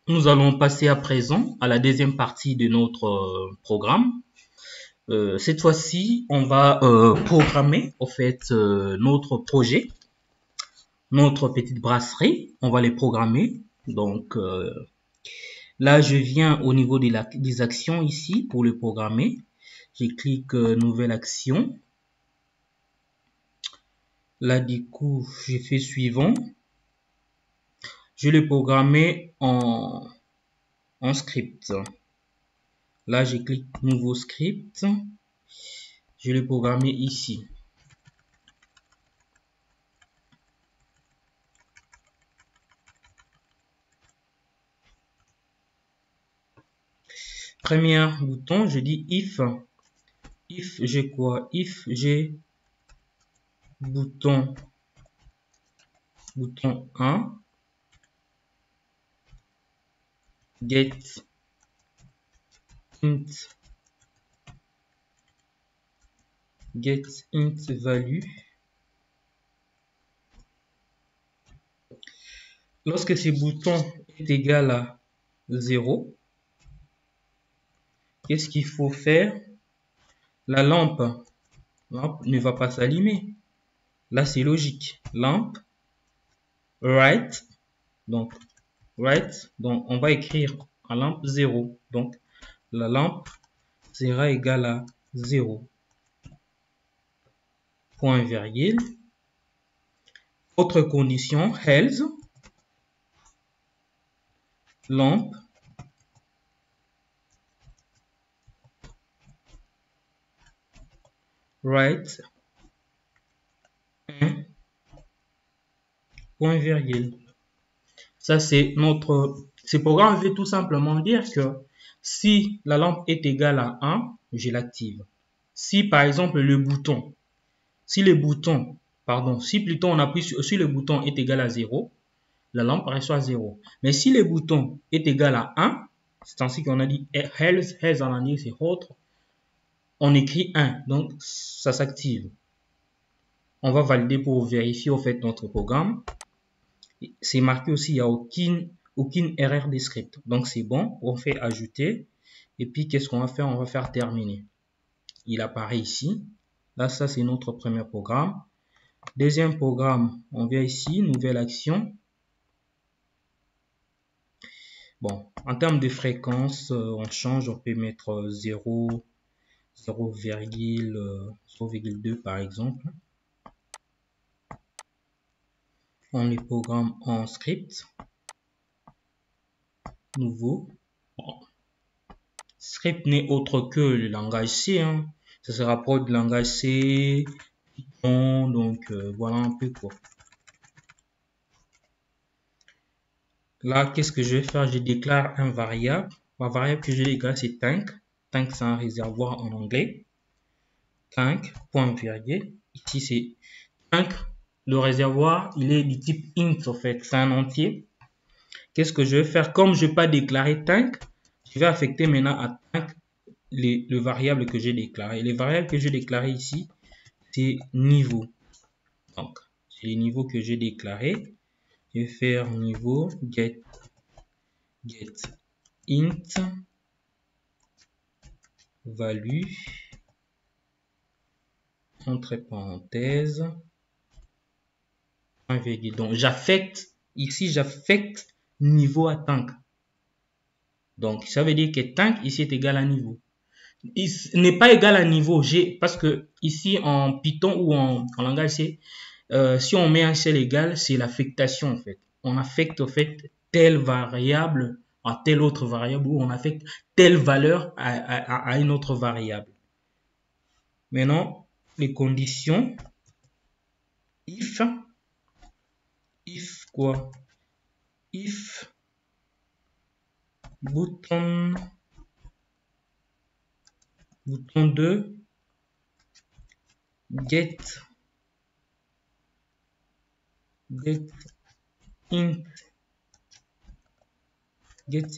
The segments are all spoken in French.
Nous allons passer à présent à la deuxième partie de notre programme. Cette fois-ci, on va programmer en fait notre projet, notre petite brasserie. On va les programmer. Donc là, je viens au niveau des actions ici pour le programmer. Je clique nouvelle action. Là, du coup, je fais suivant. Je l'ai programmé en script. Là, je clique nouveau script. Je l'ai programmé ici. Premier bouton, je dis if j'ai quoi? If j'ai bouton 1 get int value. Lorsque ce bouton est égal à 0, qu'est-ce qu'il faut faire? La lampe ne va pas s'allumer. Là, c'est logique. Lampe right. Donc, on va écrire à lampe 0. Donc, la lampe sera égale à 0. Point virgule. Autre condition, else, lampe right 1 point virgule. Ça, c'est ce programme veut tout simplement dire que si la lampe est égale à 1, je l'active. Si par exemple si plutôt on appuie si le bouton est égal à 0, la lampe reçoit 0. Mais si le bouton est égal à 1, c'est ainsi qu'on a dit else en anglais c'est autre, on écrit 1, donc ça s'active. On va valider pour vérifier au fait notre programme. C'est marqué aussi, il n'y a aucune erreur de script. Donc c'est bon, on fait ajouter. Et puis qu'est-ce qu'on va faire? On va faire terminer. Il apparaît ici. Là, ça c'est notre premier programme. Deuxième programme, on vient ici, nouvelle action. Bon, en termes de fréquence, on change, on peut mettre 0,2 par exemple. On les programme en script. Nouveau. Bon. Script n'est autre que le langage C. Ça se rapproche du langage C, Python, donc voilà un peu quoi. Là, qu'est-ce que je vais faire? Je déclare un variable. Ma variable que je déclare, c'est tank. Tank, c'est un réservoir en anglais. Tank, point virgule. Ici, c'est tank. Le réservoir, il est du type int, en fait. C'est un entier. Qu'est-ce que je vais faire? Comme je n'ai pas déclaré tank, je vais affecter maintenant à tank le variable que j'ai déclaré. Les variables que j'ai déclarées ici, c'est niveau. Donc, c'est les niveaux que j'ai déclarés. Je vais faire niveau get int value entre parenthèses point virgule. Donc j'affecte niveau à tank. Donc ça veut dire que tank ici est égal à niveau. Il n'est pas égal à niveau G parce que ici en Python ou en langage C, si on met un cell égal, c'est l'affectation en fait. On affecte en fait telle variable à telle autre variable ou on affecte telle valeur à une autre variable. Maintenant, les conditions. If quoi? If bouton 2 get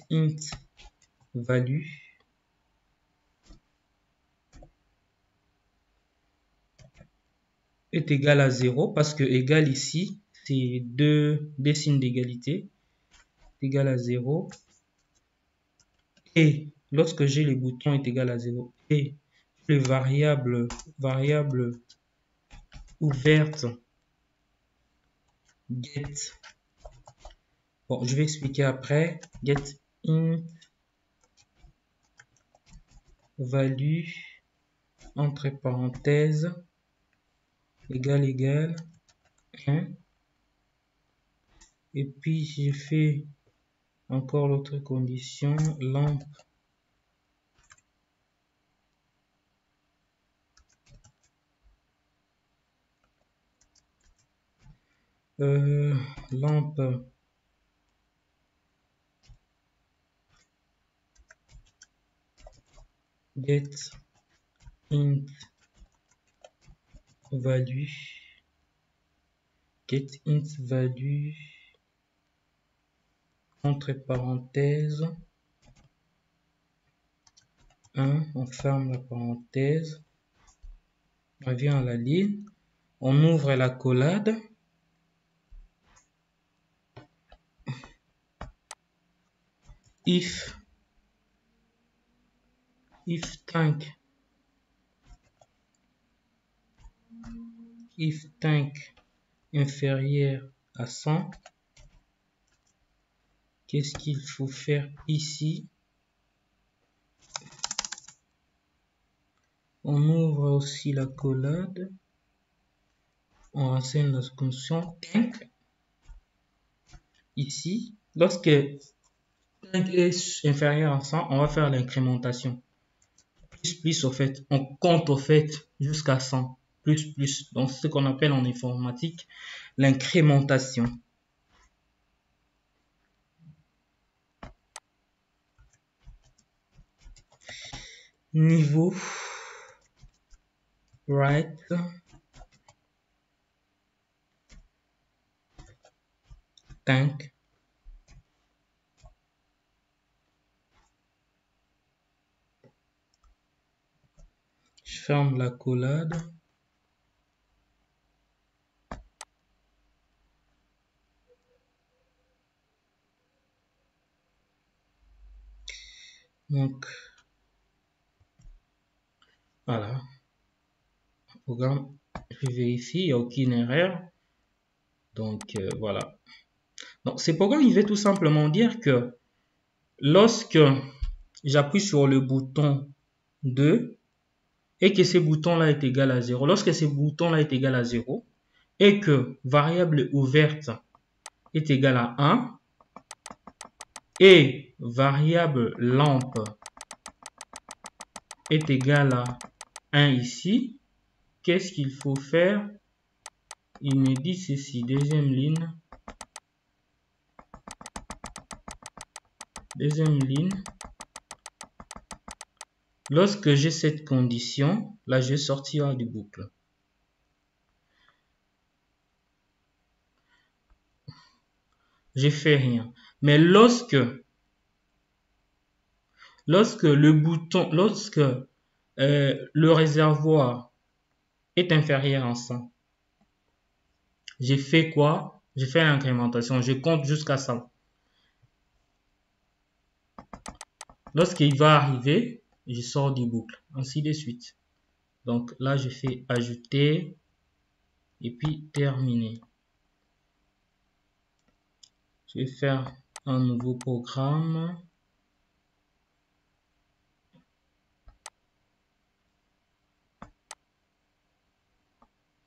int value est égal à 0 parce que égal ici c'est deux signes d'égalité égal à 0 et lorsque j'ai le bouton est égal à 0 et le variable ouverte get, bon je vais expliquer après, get int value entre parenthèses égale 1, et puis j'ai fait encore l'autre condition, lampe lampe get int value entre parenthèses 1, on ferme la parenthèse, on revient à la ligne, on ouvre la collade, if tank inférieur à 100, qu'est-ce qu'il faut faire ici? On ouvre aussi la collade, on renseigne la fonction tank. Ici, lorsque tank est inférieur à 100, on va faire l'incrémentation. Plus au fait, on compte au fait jusqu'à 100. Plus. Donc, ce qu'on appelle en informatique l'incrémentation. Niveau right tank je ferme la collade, donc voilà, programme, je vérifie, il n'y a aucune erreur, donc voilà. Donc ce programme il veut tout simplement dire que lorsque j'appuie sur le bouton 2 et que ce bouton là est égal à 0, lorsque ce bouton là est égal à 0 et que variable ouverte est égal à 1 et variable lampe est égal à 1 ici, qu'est-ce qu'il faut faire? Il me dit ceci, deuxième ligne, lorsque j'ai cette condition, là je vais sortir du boucle. Je fais rien. Mais lorsque le bouton, le réservoir est inférieur à 100, j'ai fait quoi? J'ai fait l'incrémentation, je compte jusqu'à 100. Lorsqu'il va arriver, je sors du boucle, ainsi de suite. Donc là, je fais ajouter et puis terminer. Je vais faire un nouveau programme.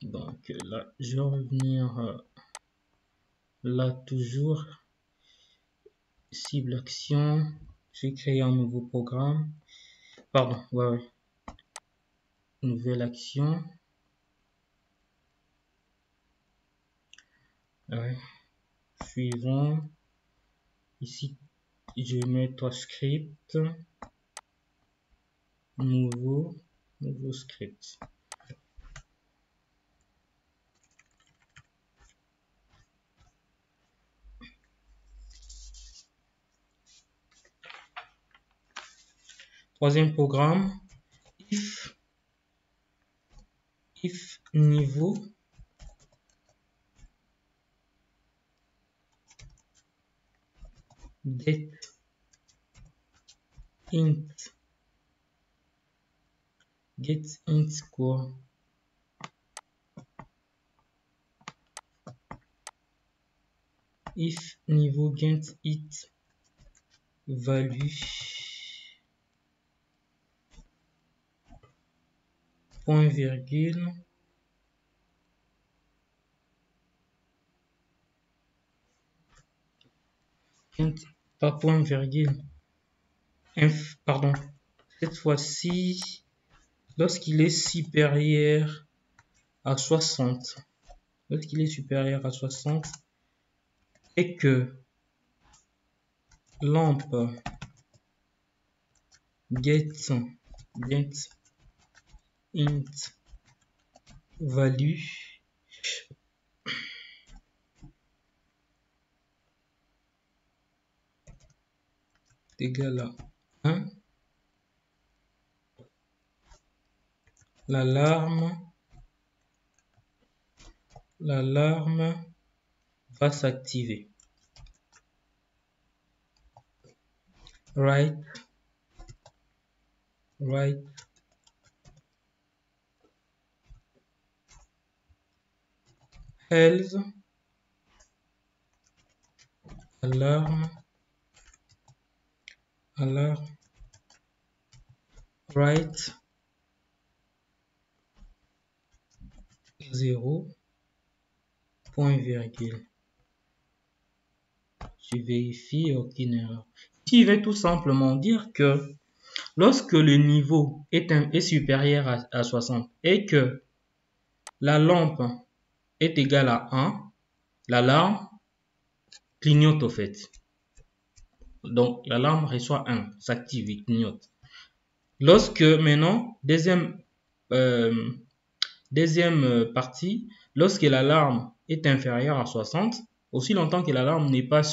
Donc là, je vais revenir là toujours. Cible action. Je vais créer un nouveau programme. Pardon, ouais. Nouvelle action. Ouais. Suivant. Ici, je vais mettre script. Nouveau script. Troisième programme, if niveau get int get int quoi? If niveau get int value point virgule int, pas point virgule, pardon, cette fois-ci lorsqu'il est supérieur à 60, lorsqu'il est supérieur à 60 et que lampe get int value égal à 1, l'alarme va s'activer. Write else alarm write 0 point virgule. Je vérifie aucune erreur. Ici, il va tout simplement dire que lorsque le niveau est supérieur à 60 et que la lampe est égale à 1, l'alarme clignote au fait. Donc, l'alarme reçoit 1, s'active et clignote. Lorsque maintenant, deuxième partie, lorsque l'alarme est inférieure à 60, aussi longtemps que l'alarme n'est pas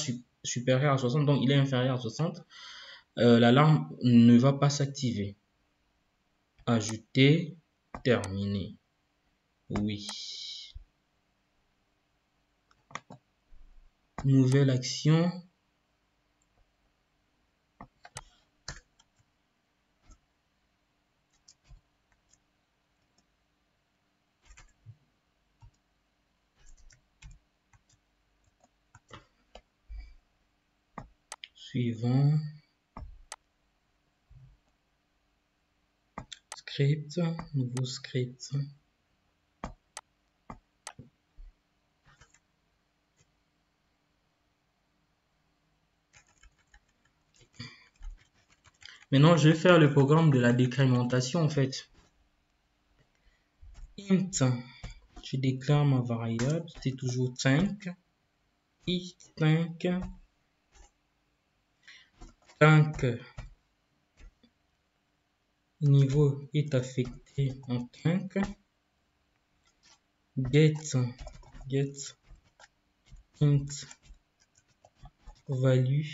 supérieure à 60, donc il est inférieur à 60, l'alarme ne va pas s'activer. Ajouter, terminer. Oui. Nouvelle action. Suivant. Script, nouveau script. Maintenant, je vais faire le programme de la décrémentation en fait. Int, je déclare ma variable, c'est toujours 5. i5, tant que niveau est affecté en 5, get int value,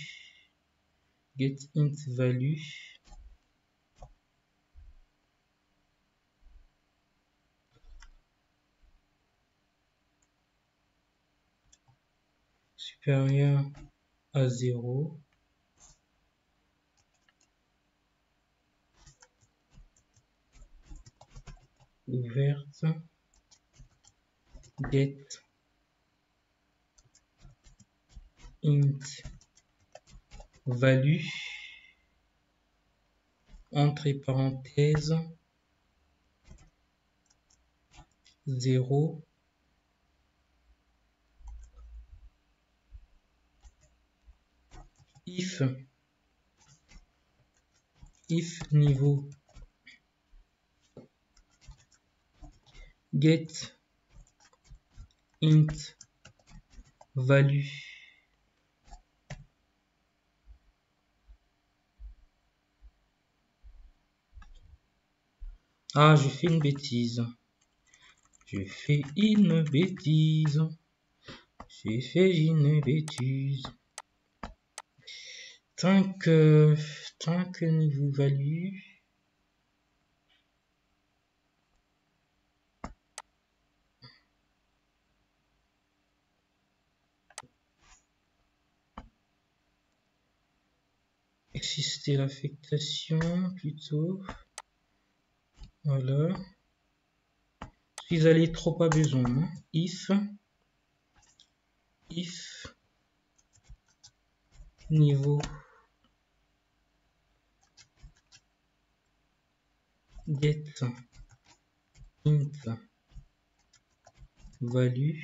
supérieur à 0, ouverte, get int value, entre parenthèses, 0, if niveau get int value Ah, je fais une bêtise. J'ai fait une bêtise. Tant que niveau value. Ici c'était l'affectation plutôt. Voilà. Si vous allez trop pas besoin, hein. If niveau get int value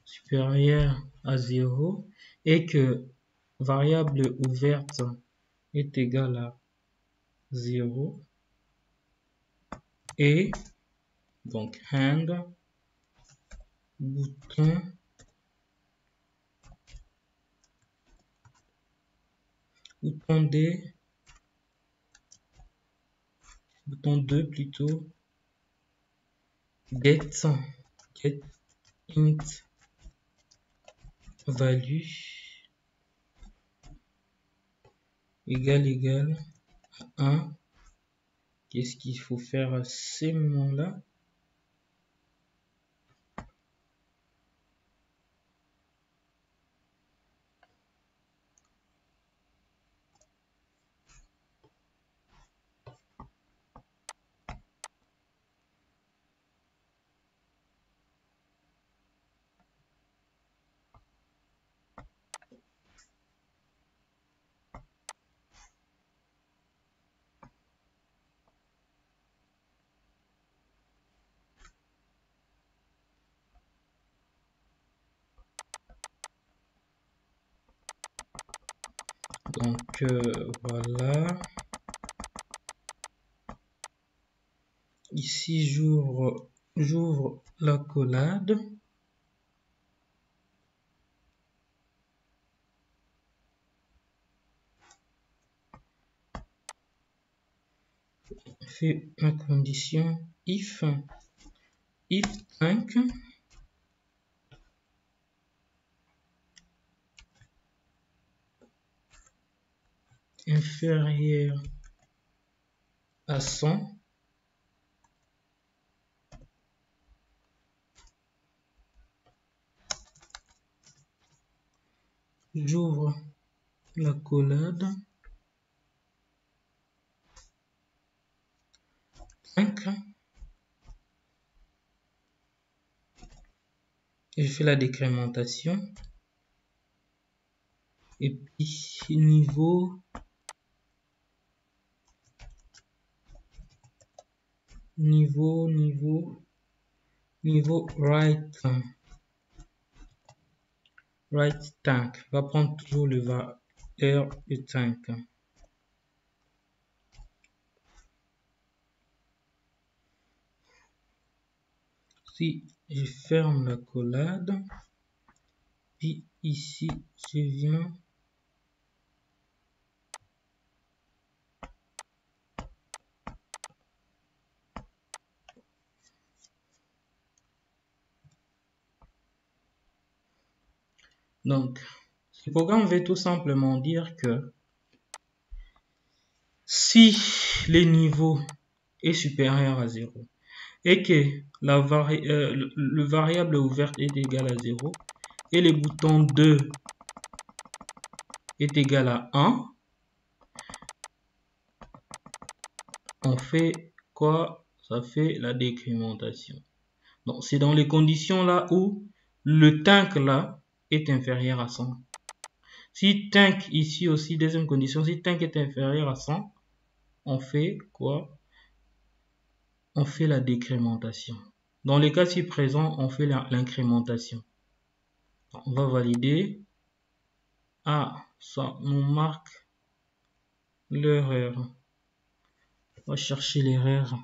supérieur à 0 et que variable ouverte est égale à 0 et donc hand bouton D bouton 2 plutôt get int value égale à 1. Qu'est-ce qu'il faut faire à ces moments-là? Donc voilà. Ici j'ouvre l'accolade. Fait ma condition if tank inférieur à 100 j'ouvre l'accolade 5 et je fais la décrémentation et puis niveau right tank va prendre toujours le valeur de tank. Si je ferme l'accolade, puis ici je viens donc ce programme veut tout simplement dire que si le niveau est supérieur à 0 et que le variable ouverte est égal à 0 et le bouton 2 est égal à 1, on fait quoi? Ça fait la décrémentation. Donc c'est dans les conditions là où le tank là est inférieur à 100. Si tank ici aussi, deuxième condition, si tank est inférieur à 100, on fait quoi? On fait la décrémentation. Dans les cas ci présents, on fait l'incrémentation. On va valider. Ah, ça nous marque l'erreur. On va chercher l'erreur.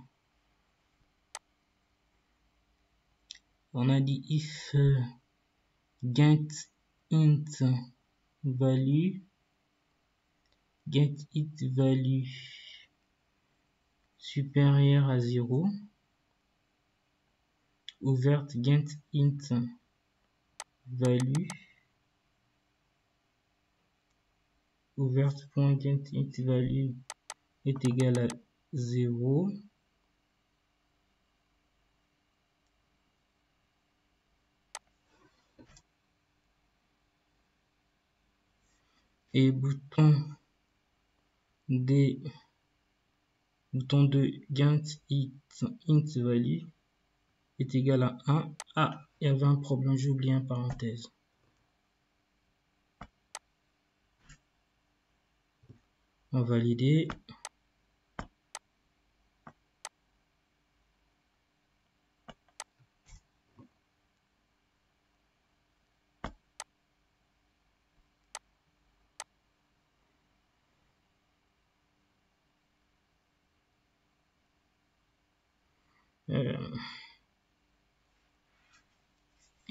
On a dit if get int value supérieur à 0 ouverte get int value ouverte.get int value est égal à 0. et bouton de get int value est égal à 1. Ah, il y avait un problème, j'ai oublié une parenthèse. On va valider.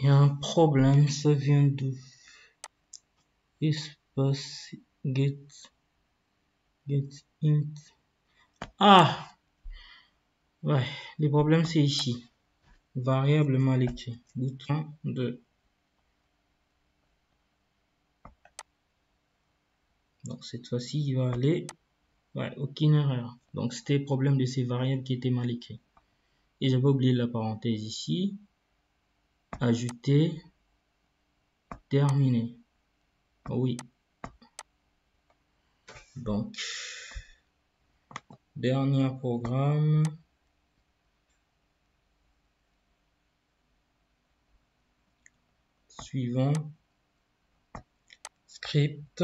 Il y a un problème, ça vient de espace get int. Ah, ouais, le problème c'est ici. Variable mal écrit. Bouton de. Donc cette fois-ci, il va aller. Ouais, aucune erreur. Donc c'était le problème de ces variables qui étaient mal écrites. Et j'avais oublié la parenthèse ici. Ajouter. Terminer. Oui. Donc, dernier programme. Suivant. Script.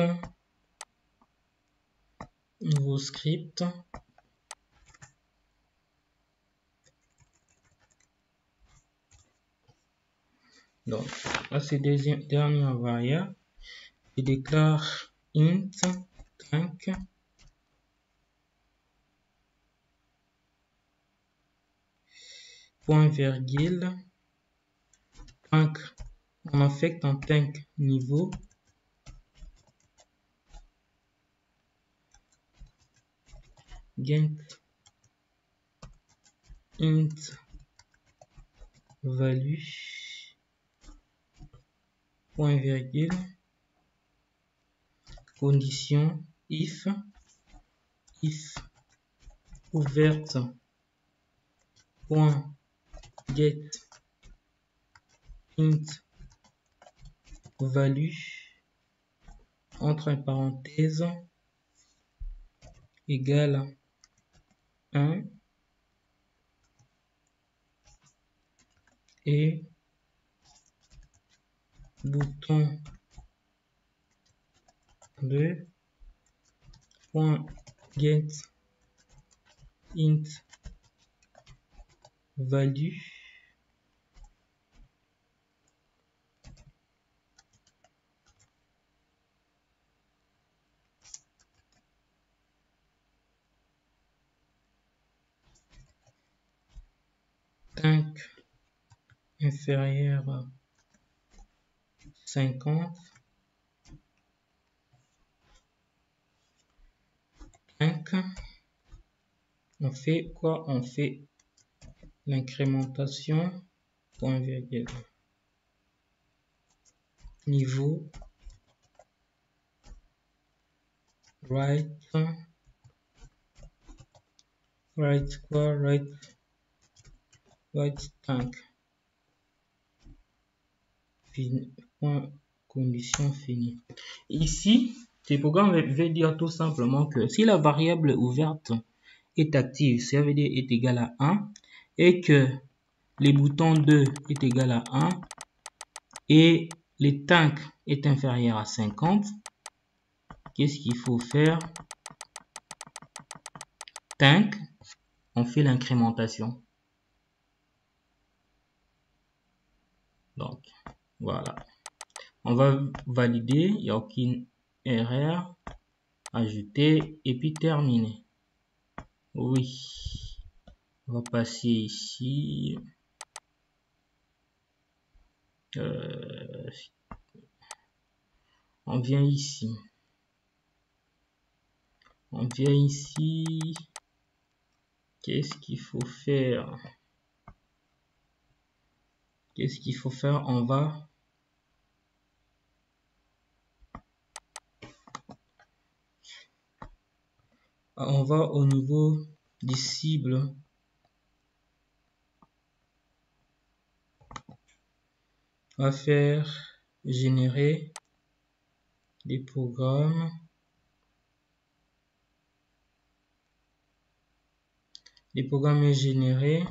Nouveau script. Donc, à ces dernières variables, je déclare int tank point virgule tank. On affecte un tank niveau get int value point virgule condition if ouverte point get int value entre parenthèses égale 1 et bouton de point get int value tank inférieur à 50 tank. On fait quoi? On fait l'incrémentation point virgule niveau right quoi, right tank fini, point condition finie. Ici, ce programme veut dire tout simplement que si la variable ouverte est active, ça veut dire est égal à 1, et que les boutons 2 est égal à 1 et le tank est inférieur à 50, qu'est-ce qu'il faut faire? Tank, on fait l'incrémentation. Donc, voilà. On va valider, il n'y a aucune erreur. Ajouter et puis terminer. Oui. On va passer ici. On vient ici. On vient ici. Qu'est-ce qu'il faut faire? Qu'est-ce qu'il faut faire? On va au niveau des cibles. On va faire générer des programmes. Les programmes générés.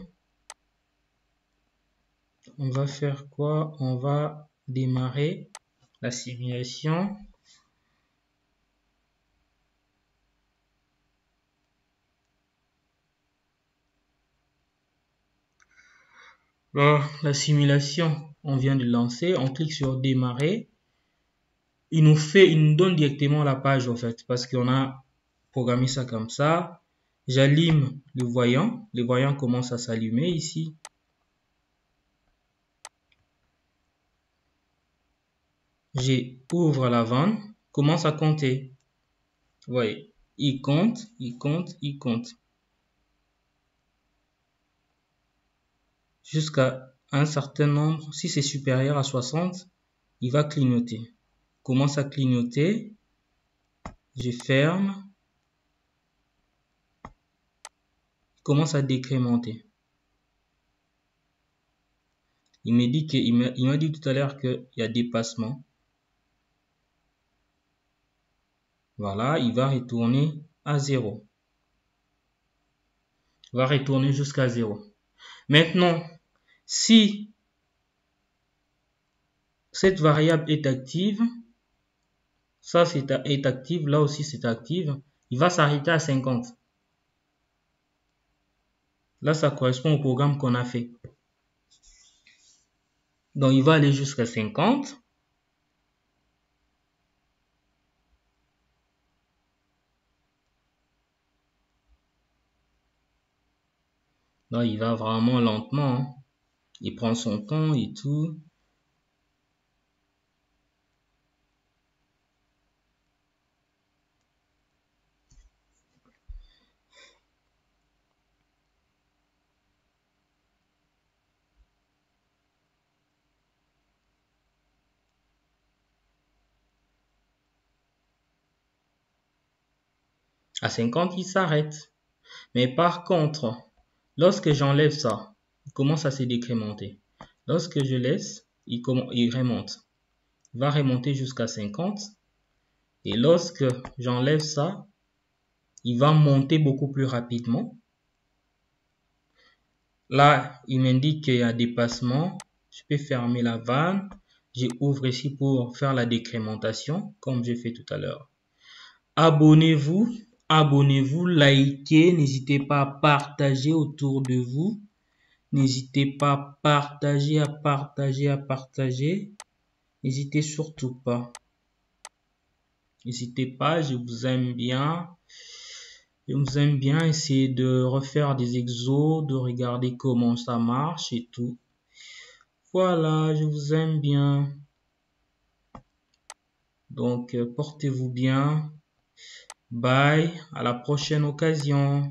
On va faire quoi? On va démarrer la simulation. Bon, la simulation, on vient de lancer. On clique sur démarrer. Il nous donne directement la page en fait, parce qu'on a programmé ça comme ça. J'allume le voyant. Le voyant commence à s'allumer ici. J'ouvre la vanne, commence à compter. Vous voyez, il compte, il compte, il compte. Jusqu'à un certain nombre. Si c'est supérieur à 60, il va clignoter. Commence à clignoter. Je ferme. Commence à décrémenter. Il m'a dit tout à l'heure qu'il y a dépassement. Voilà, il va retourner à 0. Il va retourner jusqu'à 0. Maintenant, si cette variable est active, ça est active, là aussi c'est active, il va s'arrêter à 50. Là, ça correspond au programme qu'on a fait. Donc, il va aller jusqu'à 50. Là, il va vraiment lentement, hein. Il prend son temps et tout. À 50, il s'arrête. Mais par contre, lorsque j'enlève ça, il commence à se décrémenter. Lorsque je laisse, il remonte. Il va remonter jusqu'à 50. Et lorsque j'enlève ça, il va monter beaucoup plus rapidement. Là, il m'indique qu'il y a dépassement. Je peux fermer la vanne. J'ouvre ici pour faire la décrémentation, comme j'ai fait tout à l'heure. Abonnez-vous, likez, n'hésitez pas à partager autour de vous. N'hésitez pas à partager, à partager. N'hésitez surtout pas. N'hésitez pas, je vous aime bien. Je vous aime bien essayer de refaire des exos, de regarder comment ça marche et tout. Voilà, je vous aime bien. Donc, portez-vous bien. Bye, à la prochaine occasion.